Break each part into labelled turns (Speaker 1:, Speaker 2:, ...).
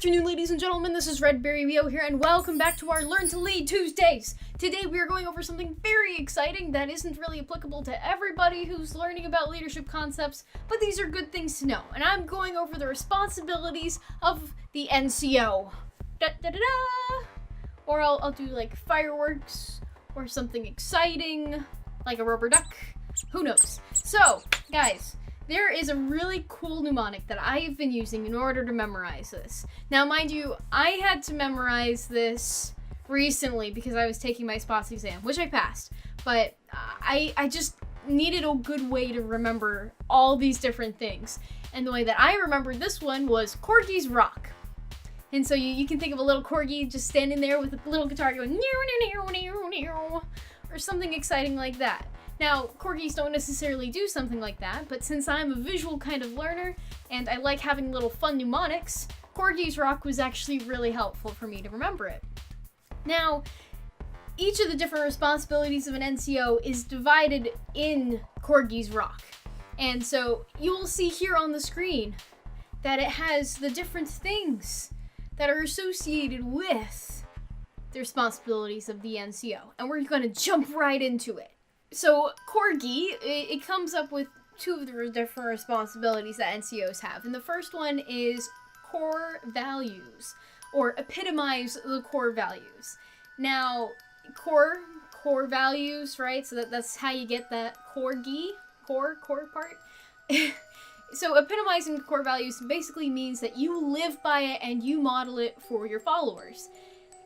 Speaker 1: afternoon, ladies and gentlemen. This is Redberry Rio here, and welcome back to our Learn to Lead Tuesdays. Today we are going over something very exciting that isn't really applicable to everybody who's learning about leadership concepts, but these are good things to know. And I'm going over the responsibilities of the NCO. Da-da-da-da! Or I'll do like fireworks or something exciting, like a rubber duck. Who knows? So, guys, there is a really cool mnemonic that I have been using in order to memorize this. Now, mind you, I had to memorize this recently because I was taking my SPOTS exam, which I passed. But I just needed a good way to remember all these different things. And the way that I remembered this one was Corgis Rock. And so you can think of a little corgi just standing there with a little guitar going or something exciting like that. Now, corgis don't necessarily do something like that, but since I'm a visual kind of learner and I like having little fun mnemonics, Corgis Rock was actually really helpful for me to remember it. Now, each of the different responsibilities of an NCO is divided in Corgis Rock. And so you will see here on the screen that it has the different things that are associated with the responsibilities of the NCO. And we're going to jump right into it. So, Corgi, it comes up with two of the different responsibilities that NCOs have. And the first one is core values, or epitomize the core values. Now, core values, right? So that's how you get that corgi, core part. So, epitomizing the core values basically means that you live by it and you model it for your followers.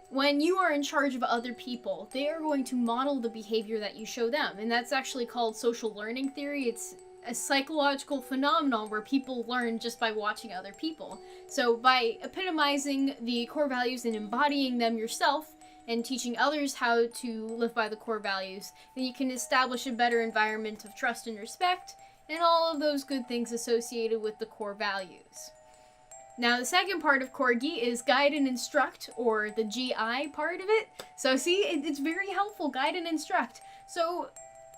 Speaker 1: When you are in charge of other people, they are going to model the behavior that you show them. And that's actually called social learning theory. It's a psychological phenomenon where people learn just by watching other people. So by epitomizing the core values and embodying them yourself and teaching others how to live by the core values, then you can establish a better environment of trust and respect and all of those good things associated with the core values. Now, the second part of Corgi is guide and instruct, or the GI part of it. So see, it's very helpful, guide and instruct. So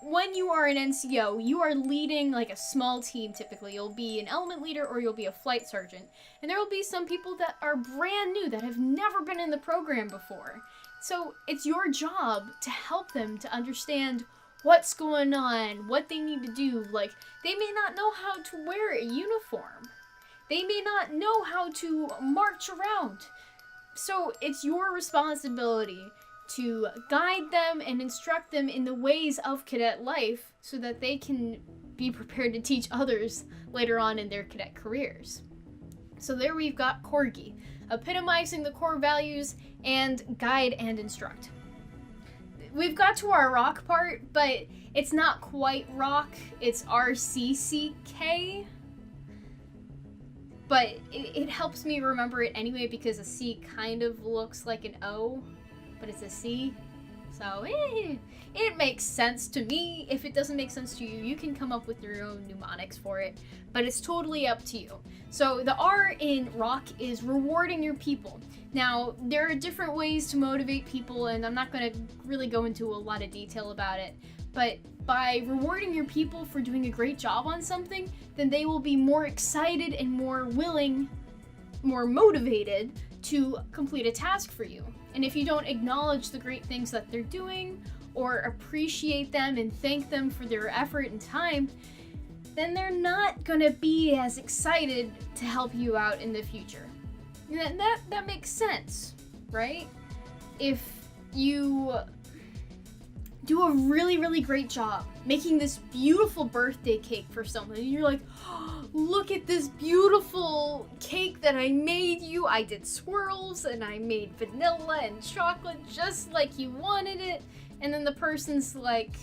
Speaker 1: when you are an NCO, you are leading like a small team typically. You'll be an element leader or you'll be a flight sergeant. And there will be some people that are brand new, that have never been in the program before. So it's your job to help them to understand what's going on, what they need to do. Like, they may not know how to wear a uniform. They may not know how to march around. So it's your responsibility to guide them and instruct them in the ways of cadet life so that they can be prepared to teach others later on in their cadet careers. So there we've got Corgi, epitomizing the core values and guide and instruct. We've got to our rock part, but it's not quite rock, it's RCCK. But it helps me remember it anyway because a C kind of looks like an O, but it's a C. So it makes sense to me. If it doesn't make sense to you, you can come up with your own mnemonics for it, but it's totally up to you. So the R in rock is rewarding your people. Now, there are different ways to motivate people, and I'm not going to really go into a lot of detail about it, but by rewarding your people for doing a great job on something, then they will be more excited and more willing, more motivated to complete a task for you. And if you don't acknowledge the great things that they're doing or appreciate them and thank them for their effort and time, then they're not going to be as excited to help you out in the future. And that makes sense, right? If you do a really, really great job making this beautiful birthday cake for someone, and you're like, oh, look at this beautiful cake that I made you. I did swirls and I made vanilla and chocolate just like you wanted it. And then the person's like,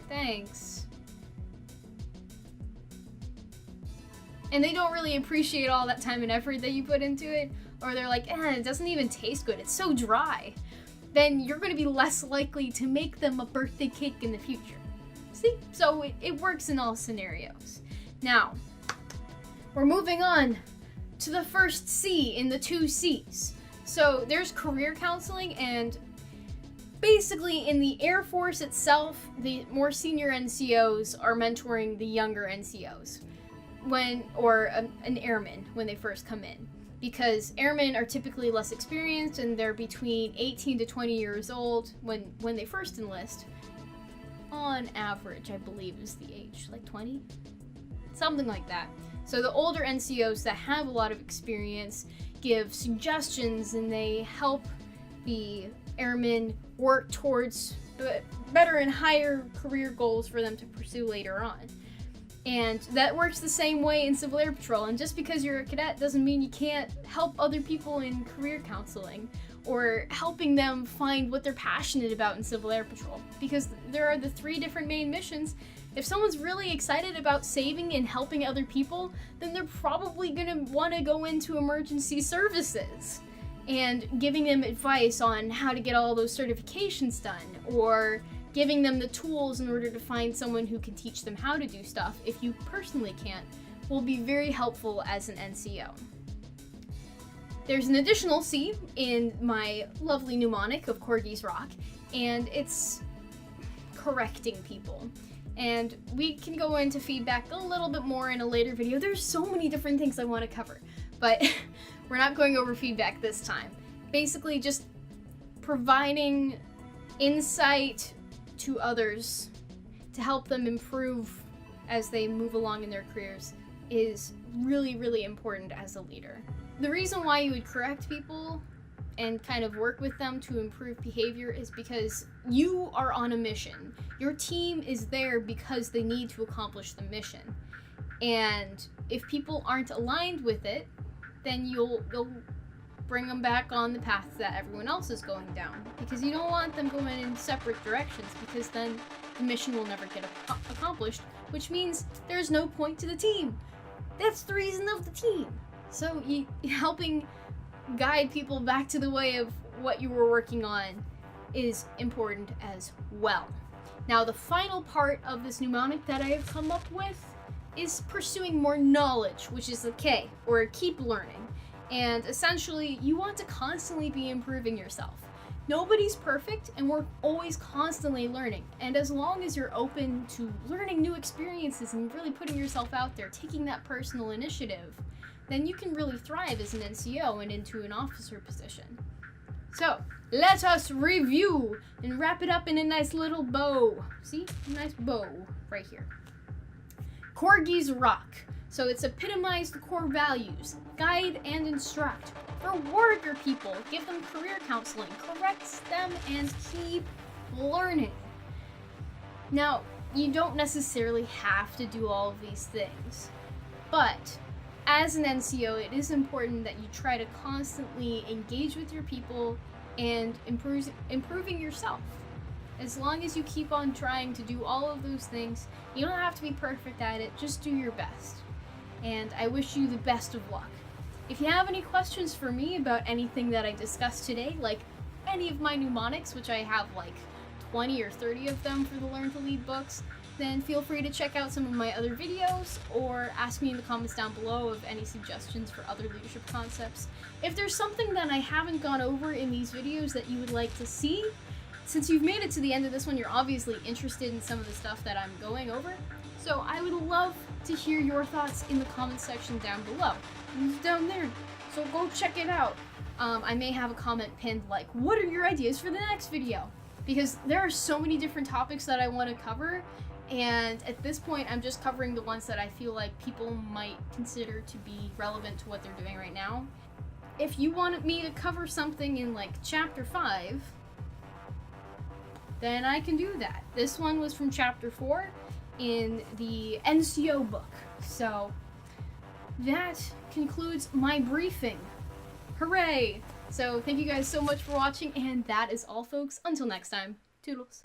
Speaker 1: thanks. And they don't really appreciate all that time and effort that you put into it. Or they're like, it doesn't even taste good. It's so dry. Then you're going to be less likely to make them a birthday cake in the future. See? So it works in all scenarios. Now, we're moving on to the first C in the two C's. So there's career counseling, and basically in the Air Force itself, the more senior NCOs are mentoring the younger NCOs. An airman when they first come in. because airmen are typically less experienced and they're between 18 to 20 years old when they first enlist. On average, I believe is the age, like 20? Something like that. So the older NCOs that have a lot of experience give suggestions and they help the airmen work towards better and higher career goals for them to pursue later on. And that works the same way in Civil Air Patrol. And just because you're a cadet doesn't mean you can't help other people in career counseling or helping them find what they're passionate about in Civil Air Patrol. Because there are the 3 different main missions. If someone's really excited about saving and helping other people, then they're probably gonna wanna go into emergency services. And giving them advice on how to get all those certifications done, or giving them the tools in order to find someone who can teach them how to do stuff if you personally can't, will be very helpful as an NCO. There's an additional C in my lovely mnemonic of Corgis Rock, and it's correcting people. And we can go into feedback a little bit more in a later video. There's so many different things I want to cover, but we're not going over feedback this time. Basically just providing insight to others to help them improve as they move along in their careers is really, really important as a leader. The reason why you would correct people and kind of work with them to improve behavior is because you are on a mission. Your team is there because they need to accomplish the mission. And if people aren't aligned with it, then you'll bring them back on the path that everyone else is going down, because you don't want them going in separate directions, because then the mission will never get accomplished, which means there's no point to the team. That's the reason of the team. So helping guide people back to the way of what you were working on is important as well. Now, the final part of this mnemonic that I have come up with is pursuing more knowledge, which is the K, or keep learning. And essentially, you want to constantly be improving yourself. Nobody's perfect, and we're always constantly learning. And as long as you're open to learning new experiences and really putting yourself out there, taking that personal initiative, then you can really thrive as an NCO and into an officer position. So, let us review and wrap it up in a nice little bow. See? A nice bow right here. Corgis Rock. So it's epitomize the core values, guide and instruct, reward your people, give them career counseling, correct them, and keep learning. Now, you don't necessarily have to do all of these things, but as an NCO, it is important that you try to constantly engage with your people and improving yourself. As long as you keep on trying to do all of those things, you don't have to be perfect at it, just do your best. And I wish you the best of luck. If you have any questions for me about anything that I discussed today, like any of my mnemonics, which I have like 20 or 30 of them for the Learn to Lead books, then feel free to check out some of my other videos or ask me in the comments down below of any suggestions for other leadership concepts. If there's something that I haven't gone over in these videos that you would like to see, since you've made it to the end of this one, you're obviously interested in some of the stuff that I'm going over. So I would love to hear your thoughts in the comments section down below. It's down there, so go check it out. I may have a comment pinned like, what are your ideas for the next video? Because there are so many different topics that I want to cover, and at this point I'm just covering the ones that I feel like people might consider to be relevant to what they're doing right now. If you wanted me to cover something in like chapter 5, then I can do that. This one was from chapter 4 in the NCO book. So that concludes my briefing. Hooray! So thank you guys so much for watching, and that is all, folks. Until next time, toodles.